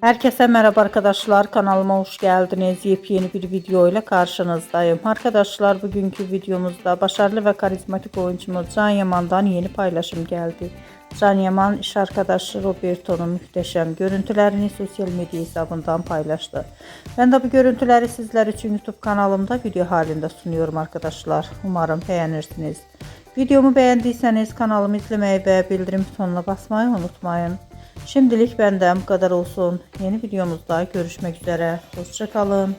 Herkese merhaba arkadaşlar, kanalıma hoş geldiniz. Yepyeni bir video ile karşınızdayım. Arkadaşlar, bugünkü videomuzda başarılı ve karizmatik oyuncumuz Can Yaman'dan yeni paylaşım geldi. Can Yaman iş arkadaşı Roberto'nun muhteşem görüntülerini sosyal medya hesabından paylaştı. Ben de bu görüntüleri sizler için YouTube kanalımda video halinde sunuyorum arkadaşlar. Umarım beğenirsiniz. Videomu beğendiyseniz kanalımı izlemeyi ve bildirim butonuna basmayı unutmayın. Şimdilik benden bu kadar olsun. Yeni videomuzda görüşmek üzere. Hoşça kalın.